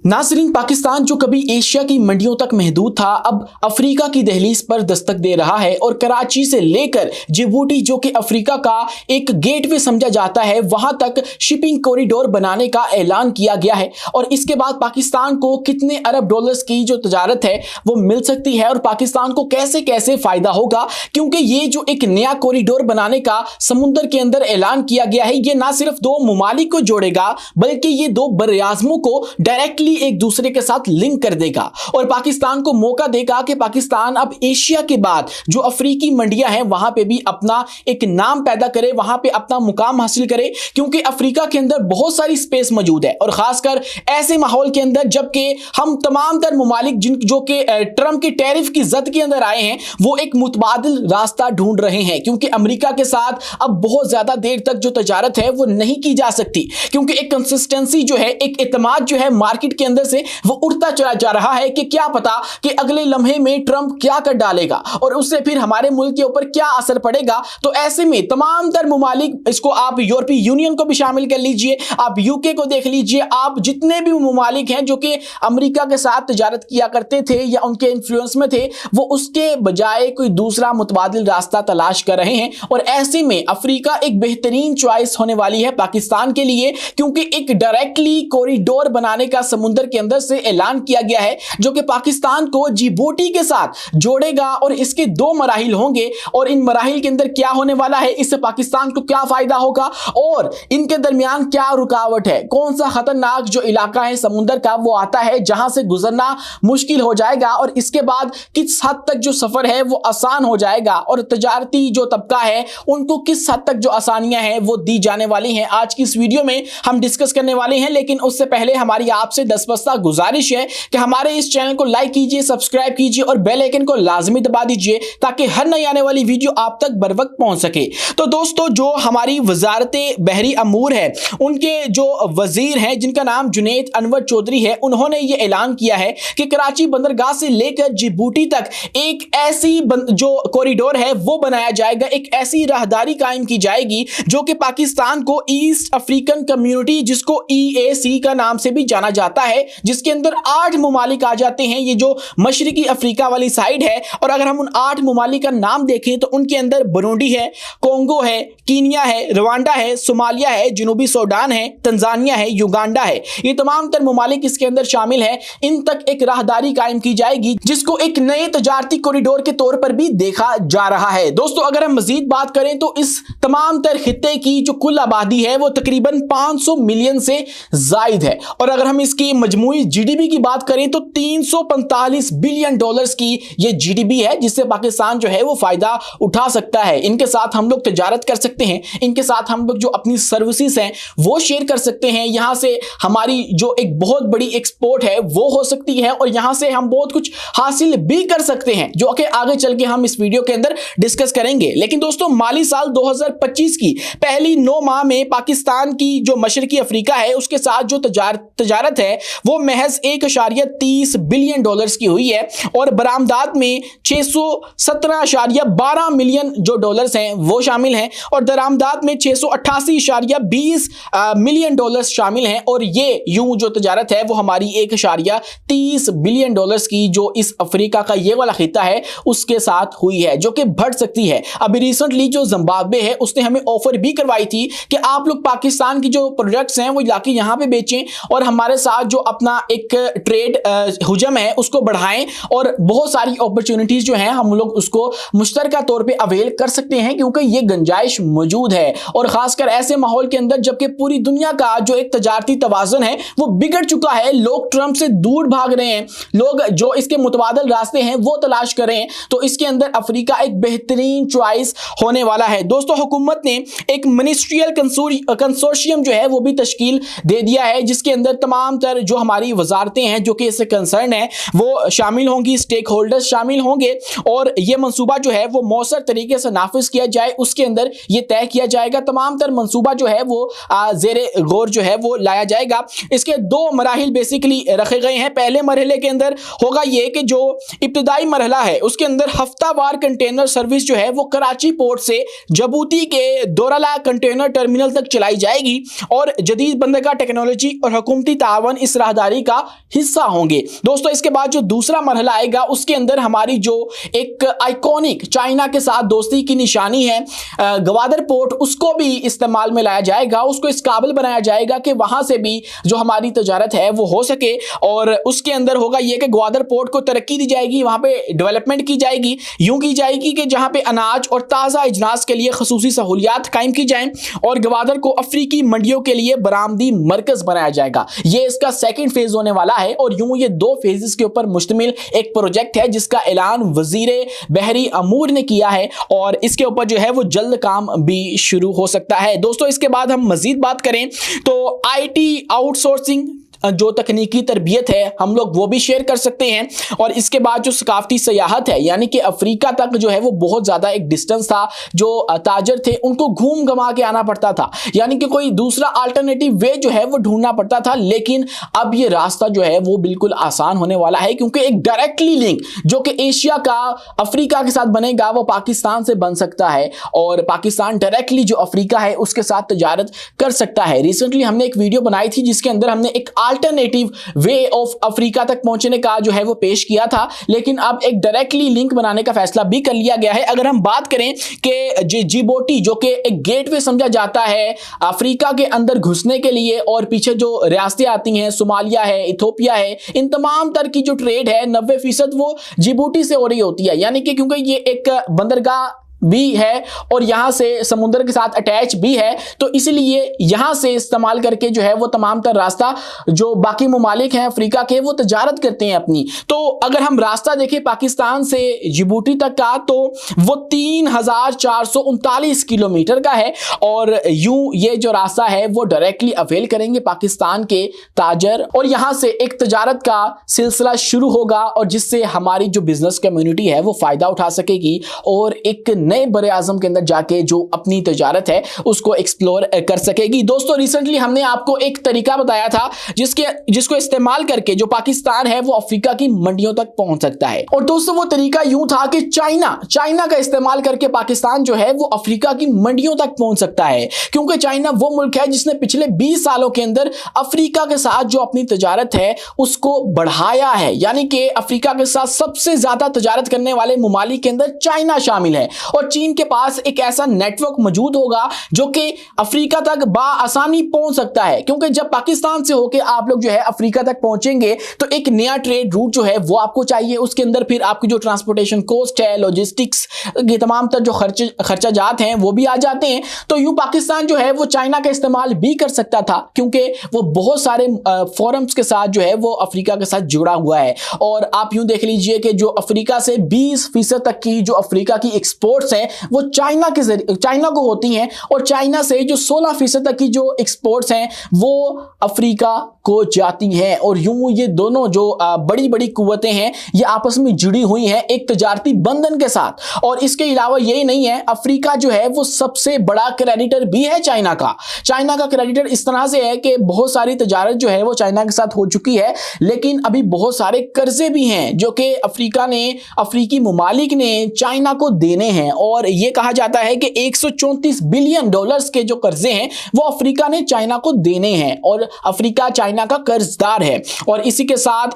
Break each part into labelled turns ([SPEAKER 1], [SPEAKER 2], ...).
[SPEAKER 1] नाज़रीन, पाकिस्तान जो कभी एशिया की मंडियों तक महदूद था, अब अफ्रीका की दहलीज पर दस्तक दे रहा है और कराची से लेकर जिबूटी, जो कि अफ्रीका का एक गेटवे समझा जाता है, वहां तक शिपिंग कॉरिडोर बनाने का ऐलान किया गया है। और इसके बाद पाकिस्तान को कितने अरब डॉलर्स की जो तजारत है वो मिल सकती है और पाकिस्तान को कैसे कैसे फायदा होगा, क्योंकि ये जो एक नया कॉरिडोर बनाने का समुद्र के अंदर ऐलान किया गया है, ये ना सिर्फ दो ममालिक को जोड़ेगा बल्कि ये दो बरआज़मों को डायरेक्टली एक दूसरे के साथ लिंक कर देगा और पाकिस्तान को मौका देगा कि पाकिस्तान अब एशिया के बाद जो अफ्रीकी मंडियां हैं वहां पे भी अपना एक नाम पैदा करे, वहां पे अपना मुकाम हासिल करे, क्योंकि अफ्रीका के अंदर बहुत सारी स्पेस मौजूद है। और खासकर ऐसे माहौल के अंदर जबकि हम तमाम तर ममालिक जो कि ट्रंप के टैरिफ की जद के अंदर आए हैं, वो एक मुतबादिल रास्ता ढूंढ रहे हैं, क्योंकि अमेरिका के साथ अब बहुत ज्यादा देर तक जो तजारत है वो नहीं की जा सकती, क्योंकि एक कंसिस्टेंसी जो है, एक एतमाद जो है मार्केट के अंदर से वो उड़ता चला जा रहा है कि क्या पता कि अगले लम्हे में ट्रंप क्या कर डालेगा और उससे फिर हमारे मुल्क के ऊपर क्या असर पड़ेगा। तो ऐसे में तमाम तर ममालिक, इसको आप यूरोपीय यूनियन को भी शामिल कर लीजिए, आप यूके को देख लीजिए, आप जितने भी ममालिक हैं जो कि अमेरिका के साथ तजारत किया करते थे या उनके इन्फ्लुएंस में थे, वो उसके बजाय कोई दूसरा मुतबादिल रास्ता तलाश कर रहे हैं। और ऐसे में अफ्रीका एक बेहतरीन चॉइस होने वाली है पाकिस्तान के लिए, क्योंकि एक डायरेक्टली कॉरिडोर बनाने का समुद्र के अंदर से ऐलान किया गया है जो कि पाकिस्तान को जिबूटी के साथ जोड़ेगा और इसके दो मराहिल होंगे। और इन मराहिल के अंदर क्या होने वाला है, इससे पाकिस्तान को क्या फायदा होगा और इनके दरमियान क्या रुकावट है, कौन सा खतरनाक जो इलाका है समुद्र का वो आता है जहां से गुजरना मुश्किल हो जाएगा और इसके बाद किस हद तक जो सफर है वो आसान हो जाएगा और तजारती जो तबका है उनको किस हद तक जो आसानियां हैं वो दी जाने वाली हैं। आज की इस वीडियो में हम डिस्कस करने वाले हैं, लेकिन उससे पहले हमारी आपसे दस्तबस्ता गुजारिश है कि हमारे इस चैनल को लाइक कीजिए, सब्सक्राइब कीजिए और बेल आइकन को लाजमी दबा दीजिए ताकि हर नई आने वाली वीडियो आप तक बर वक्त पहुंच सके। तो दोस्तों, जो हमारी वजारत बहरी अमूर है, उनके जो वजीर हैं जिनका नाम जुनैद अनवर चौधरी है, उन्होंने ये ऐलान किया है कि कराची बंदरगाह से लेकर जिबूटी तक एक ऐसी जो कॉरिडोर है वो बनाया जाएगा, एक ऐसी राहदारी कायम की जाएगी जो कि पाकिस्तान को ईस्ट अफ्रीकन कम्युनिटी, जिसको EAC का नाम से भी जाना जाता है, जिसके अंदर 8 ममालिक आ जाते हैं, ये जो मशरिकी अफ्रीका वाली साइड है। और अगर हम उन 8 ममालिक का नाम देखें तो उनके अंदर बुरुंडी है, कोंगो है, कीनिया है, रवांडा है, सोमालिया है, जनूबी सूडान है, तंजानिया है, युगांडा है, ये तमाम तर ममालिक इसके अंदर शामिल है। इन तक एक राहदारी कायम की जाएगी जिसको एक नए तजारती कॉरिडोर के तौर पर भी देखा जा रहा है। दोस्तों, अगर हम मजीद बात करें तो इस तमाम तर खित्ते की जो कुल आबादी है वो तकरीबन 500 मिलियन से जायद है और अगर हम इसकी मजमूई GDP की बात करें तो 345 बिलियन डॉलर्स की ये GDP है, जिससे पाकिस्तान जो है वो फायदा उठा सकता है। इनके साथ हम लोग तजारत कर सकते हैं, इनके साथ हम लोग जो अपनी सर्विसेज हैं वो शेयर कर सकते हैं, यहां से हमारी जो एक बहुत बड़ी एक्सपोर्ट है वो हो सकती है और यहां से हम बहुत कुछ हासिल भी कर सकते हैं, जो कि आगे चल के हम इस वीडियो के अंदर डिस्कस करेंगे। लेकिन दोस्तों, माली साल 2025 की पहली 9 माह में पाकिस्तान की जो मशरकी अफ्रीका है उसके साथ जो तजारत है वो महज 1.30 बिलियन डॉलर्स की हुई है और बरामदात में 617.12 मिलियन जो डॉलर्स हैं वो शामिल हैं और दरामदात में 688.20 मिलियन डॉलर्स शामिल हैं। और ये यूं जो तजारत है वो हमारी 1.30 बिलियन डॉलर्स की जो इस अफ्रीका का ये वाला खिता है उसके साथ हुई है, जो कि बढ़ सकती है। अभी रिसेंटली जो जिम्बाब्वे है उसने हमें ऑफर भी करवाई थी कि आप लोग पाकिस्तान की जो प्रोडक्ट्स हैं वो जाके यहाँ पे बेचें और हमारे साथ जो अपना एक ट्रेड हुजम है उसको बढ़ाएं और बहुत सारी अपॉर्चुनिटीज जो हैं हम लोग उसको मुश्तरका तौर पे अवेल कर सकते हैं, क्योंकि ये गुंजाइश मौजूद है। और खासकर ऐसे माहौल के अंदर जबकि पूरी दुनिया का जो एक तजारती तवाज़ुन है वो बिगड़ चुका है, लोग ट्रंप से दूर भाग रहे हैं, लोग जो इसके मुतबादिल रास्ते हैं वो तलाश कर रहे हैं, तो इसके अंदर अफ्रीका एक बेहतरीन चॉइस होने वाला है। दोस्तों, हुकूमत ने एक मिनिस्ट्रियल कंसोर्शियम जो है वो भी तश्कील दे दिया है, जिसके अंदर तमाम तर जो हमारी वजारतें हैं जो कि इससे कंसर्न है वो शामिल होंगी, स्टेक होल्डर्स शामिल होंगे और ये मंसूबा जो है वो मौसर तरीके से नाफिज किया जाए, उसके अंदर ये तय किया जाएगा। तमाम तर मंसूबा जो है वो जेरे गौर जो है वो लाया जाएगा। इसके 2 मराहिल बेसिकली रखे गए हैं। पहले मरहले के अंदर होगा ये कि जो इब्तदाई मरहला है उसके अंदर हफ्तावार कंटेनर सर्विस जो है वो कराची पोर्ट से जिबूटी के दोराला कंटेनर टर्मिनल तक चलाई जाएगी और जदीद बंदरगाह टेक्नोलॉजी और हुकूमती तावन इस राहदारी का हिस्सा होंगे। दोस्तों इसके बाद जो दूसरा मरहला आएगा उसके अंदर हमारी जो एक आइकॉनिक चाइना के साथ दोस्ती की निशानी है ग्वादर पोर्ट, उसको भी इस्तेमाल में लाया जाएगा, उसको इस काबिल बनाया जाएगा कि वहां से भी जो हमारी तजारत है वो हो सके। और उसके अंदर होगा ये कि ग्वादर पोर्ट को तरक्की दी जाएगी, वहां पे डेवलपमेंट की जाएगी, यूं की जाएगी कि जहां पे अनाज और ताज़ा इजनास के लिए खसूसी सहूलियात कायम की जाएं और ग्वादर को अफ्रीकी मंडियों के लिए बरामदी मरकज बनाया जाएगा। ये इसका सेकंड फेज होने वाला है और यूं ये 2 फेजेस के ऊपर मुश्तमिल एक प्रोजेक्ट है जिसका ऐलान वजीर बहरी अमूर ने किया है और इसके ऊपर जो है वो जल्द काम भी शुरू हो सकता है। दोस्तों इसके बाद हम मजीद बात करें तो IT आउटसोर्सिंग जो तकनीकी तरबियत है हम लोग वो भी शेयर कर सकते हैं। और इसके बाद जो सकाफती सयाहत है यानी कि अफ्रीका तक जो है वो बहुत ज़्यादा एक डिस्टेंस था, जो ताजर थे उनको घूम घमा के आना पड़ता था, यानी कि कोई दूसरा अल्टरनेटिव वे जो है वो ढूंढना पड़ता था। लेकिन अब ये रास्ता जो है वो बिल्कुल आसान होने वाला है क्योंकि एक डायरेक्टली लिंक जो कि एशिया का अफ्रीका के साथ बनेगा वो पाकिस्तान से बन सकता है और पाकिस्तान डायरेक्टली जो अफ्रीका है उसके साथ तजारत कर सकता है। रिसेंटली हमने एक वीडियो बनाई थी जिसके अंदर हमने एक अल्टरनेटिव वे ऑफ अफ्रीका तक पहुंचने का जो है वो पेश किया था, लेकिन अब एक डायरेक्टली लिंक बनाने का फैसला भी कर लिया गया है। अगर हम बात करें कि जिबूटी जो कि एक गेटवे समझा जाता है अफ्रीका के अंदर घुसने के लिए और पीछे जो रियासतें आती हैं सोमालिया है, इथोपिया है, इन तमाम तर की जो ट्रेड है 90% वो जिबूटी से हो रही होती है, यानी कि क्योंकि ये एक बंदरगाह भी है और यहाँ से समुद्र के साथ अटैच भी है, तो इसलिए यहाँ से इस्तेमाल करके जो है वो तमाम तर रास्ता जो बाकी ममालिक हैं अफ्रीका के वो तजारत करते हैं अपनी। तो अगर हम रास्ता देखें पाकिस्तान से जिबूटी तक का तो वो 3439 किलोमीटर का है और यूं ये जो रास्ता है वो डायरेक्टली अवेल करेंगे पाकिस्तान के ताजर और यहाँ से एक तजारत का सिलसिला शुरू होगा और जिससे हमारी जो बिजनेस कम्युनिटी है वो फायदा उठा सकेगी और एक नए बड़े आजम के अंदर जाके जो अपनी तजारत है उसको एक्सप्लोर कर सकेगी। दोस्तों रिसेंटली हमने आपको एक तरीका बताया था जिसको इस्तेमाल करके जो पाकिस्तान है वो अफ्रीका की मंडियों तक पहुंच सकता है। और दोस्तों वो तरीका यूं था कि चाइना का इस्तेमाल करके पाकिस्तान जो है वो अफ्रीका की मंडियों तक पहुंच सकता है, क्योंकि चाइना वो मुल्क है जिसने पिछले 20 सालों के अंदर अफ्रीका के साथ जो अपनी तजारत है उसको बढ़ाया है, यानी कि अफ्रीका के साथ सबसे ज्यादा तजारत करने वाले ममालिक के अंदर चाइना शामिल है और चीन के पास एक ऐसा नेटवर्क मौजूद होगा जो कि अफ्रीका तक आसानी पहुंच सकता है, क्योंकि जब पाकिस्तान से होकर आप लोग जो है अफ्रीका तक पहुंचेंगे तो एक नया ट्रेड रूट जो है वो आपको चाहिए, उसके अंदर फिर आपकी जो ट्रांसपोर्टेशन कॉस्ट है, लॉजिस्टिक्स के तमाम तर जो खर्चा जात हैं वो भी आ जाते हैं। तो यूं पाकिस्तान जो है वो चाइना का इस्तेमाल भी कर सकता था क्योंकि वो बहुत सारे फोरम्स के साथ जो है वो अफ्रीका के साथ जुड़ा हुआ है। और आप यूं देख लीजिए कि जो अफ्रीका से 20% तक की जो अफ्रीका की एक्सपोर्ट्स हैं वो चाइना को होती हैं और चाइना से जो 16% तक की जो एक्सपोर्ट्स हैं वो अफ्रीका को जाती हैं। और यूं ये दोनों जो बड़ी बड़ी कुव्वतें हैं ये आपस में जुड़ी हुई हैं एक तजारती बंधन के साथ। और इसके अलावा यही नहीं है, अफ्रीका जो है वो सबसे बड़ा क्रेडिटर भी है चाइना का क्रेडिटर इस तरह से है कि बहुत सारी तजारत जो है वो चाइना के साथ हो चुकी है, लेकिन अभी बहुत सारे कर्जे भी हैं जो कि अफ्रीकी ममालिक ने चाइना को देने हैं। और ये कहा जाता है कि 134 बिलियन डॉलर्स के जो कर्जे हैं वो अफ्रीका ने चाइना को देने हैं और अफ्रीका चाइना का कर्जदार है। और इसी के साथ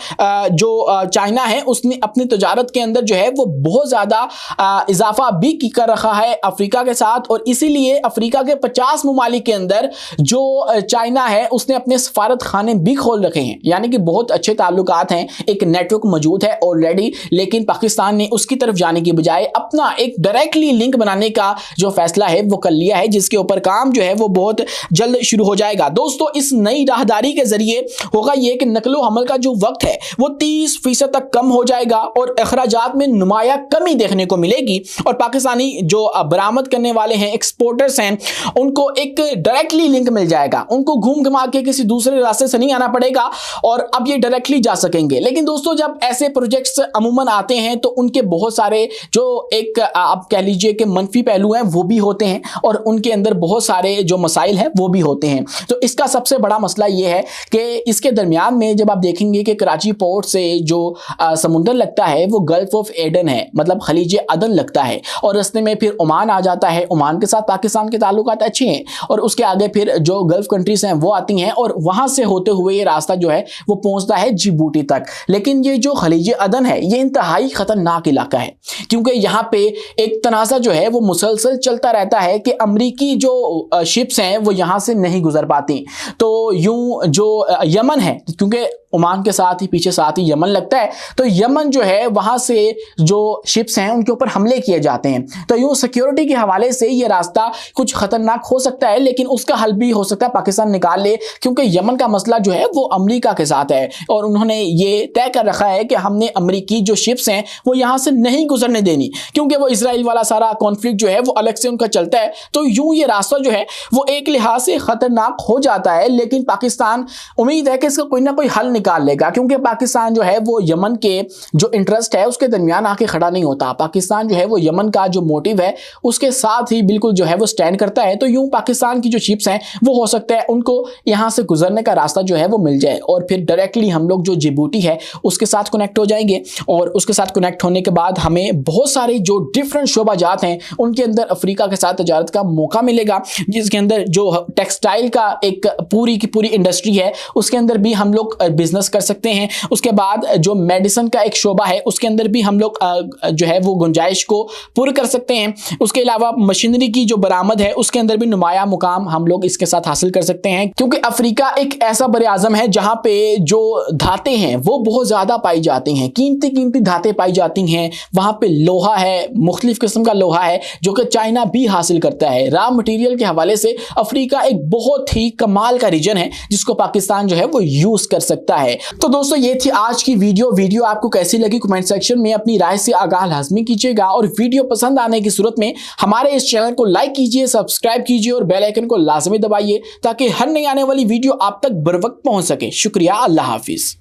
[SPEAKER 1] जो चाइना है उसने अपनी तजारत के अंदर जो है वो बहुत ज़्यादा इजाफा भी कर रखा है अफ्रीका के साथ। और इसीलिए अफ्रीका के 50 ममालिक के अंदर जो चाइना है उसने अपने सफारत खाने भी खोल रखे हैं, यानी कि बहुत अच्छे ताल्लुकात हैं, एक नेटवर्क मौजूद है ऑलरेडी। लेकिन पाकिस्तान ने उसकी तरफ जाने की बजाय अपना एक डायरेक्टली लिंक बनाने का जो फैसला है वो कर लिया है, जिसके ऊपर काम जो है वो बहुत जल्द शुरू हो जाएगा। दोस्तों इस नई राहदारी के जरिए होगा ये कि नकलो हमल का जो वक्त है वो 30% तक कम हो जाएगा और अखराजात में नुमाया कमी देखने को मिलेगी और पाकिस्तानी जो बरामद करने वाले हैं एक्सपोर्टर्स हैं उनको एक डायरेक्टली लिंक मिल जाएगा, उनको घूम घुमा के किसी दूसरे रास्ते से नहीं आना पड़ेगा और अब ये डायरेक्टली जा सकेंगे। लेकिन दोस्तों जब ऐसे प्रोजेक्ट्स अमूमन आते हैं तो उनके बहुत सारे जो एक आप कह लीजिए कि मनफी पहलू हैं वो भी होते हैं और उनके अंदर बहुत सारे जो मसाइल हैं वो भी होते हैं। तो इसका सबसे बड़ा मसला ये है कि इसके दरमियान में जब आप देखेंगे कि कराची पोर्ट से जो समुंदर लगता है वो गल्फ ऑफ एडन है, मतलब खलीज अदन लगता है, और रास्ते में फिर ओमान आ जाता है। ओमान के साथ पाकिस्तान के ताल्लुकात अच्छे हैं, और उसके आगे फिर जो गल्फ कंट्रीज हैं वो आती हैं, और वहां से होते हुए ये रास्ता जो है वो पहुंचता है जिबूटी तक। लेकिन ये जो खलीज अदन है ये इंतहाई खतरनाक इलाका है, क्योंकि यहाँ पे एक तनाज़ा जो है वो मुसलसल चलता रहता है कि अमरीकी जो शिप्स हैं वो यहाँ से नहीं गुजर पाती। तो यूं जो यमन है, क्योंकि ओमान के साथ ही पीछे साथ ही यमन लगता है, तो यमन जो है वहां से जो शिप्स हैं उनके ऊपर हमले किए जाते हैं। तो यूं सिक्योरिटी के हवाले से ये रास्ता कुछ खतरनाक हो सकता है, लेकिन उसका हल भी हो सकता है पाकिस्तान निकाल ले, क्योंकि यमन का मसला जो है वो अमेरिका के साथ है, और उन्होंने ये तय कर रखा है कि हमने अमेरिकी जो शिप्स हैं वो यहाँ से नहीं गुजरने देनी, क्योंकि वो इसराइल वाला सारा कॉन्फ्लिक्ट जो है वो अलग से उनका चलता है। तो यूं ये रास्ता जो है वो एक लिहाज से खतरनाक हो जाता है, लेकिन पाकिस्तान उम्मीद है कि इसका कोई ना कोई हल निकाल लेगा, क्योंकि पाकिस्तान जो है वो यमन के जो इंटरेस्ट है उसके दरमियान आके खड़ा नहीं होता। पाकिस्तान जो है वो यमन का जो मोटिव है उसके साथ ही बिल्कुल जो है वो स्टैंड करता है। तो यूं पाकिस्तान की जो शिप्स हैं वो हो सकता है उनको यहां से गुजरने का रास्ता जो है वो मिल जाए, और फिर डायरेक्टली हम लोग जो जिबूटी है उसके साथ कनेक्ट हो जाएंगे, और उसके साथ कनेक्ट होने के बाद हमें बहुत सारे जो डिफरेंट शोबाजात हैं उनके अंदर अफ्रीका के साथ तजारत का मौका मिलेगा, जिसके अंदर जो टेक्सटाइल का एक पूरी की पूरी इंडस्ट्री है उसके अंदर भी हम लोग बिजनेस कर सकते हैं। उसके बाद जो मेडिसिन का एक शोबा है उसके अंदर भी हम लोग जो है वो गुंजाइश को पूरा कर सकते हैं। उसके अलावा मशीनरी की जो बरामद है उसके अंदर भी नुमाया मुकाम हम लोग इसके साथ हासिल कर सकते हैं, क्योंकि अफ्रीका एक ऐसा बर आज़म है जहां पे जो धातें हैं वो बहुत ज्यादा पाई जाती हैं, कीमती कीमती धातें पाई जाती हैं। वहां पे लोहा है, मुख्तलिफ किस्म का लोहा है जो कि चाइना भी हासिल करता है। रॉ मटेरियल के हवाले से अफ्रीका एक बहुत ही कमाल का रीजन है जिसको पाकिस्तान जो है वो यूज कर सकता है। तो दोस्तों ये थी आज की वीडियो आपको कैसी लगी कमेंट सेक्शन में अपनी राय से आगाह लाजमी कीजिएगा, और वीडियो पसंद आने की सूरत में हमारे इस चैनल को लाइक कीजिए, सब्सक्राइब कीजिए और बेल आइकन को लाजमी दबाइए ताकि हर नई आने वाली वीडियो आप तक बर वक्त पहुंच सके। शुक्रिया, अल्लाह हाफिज।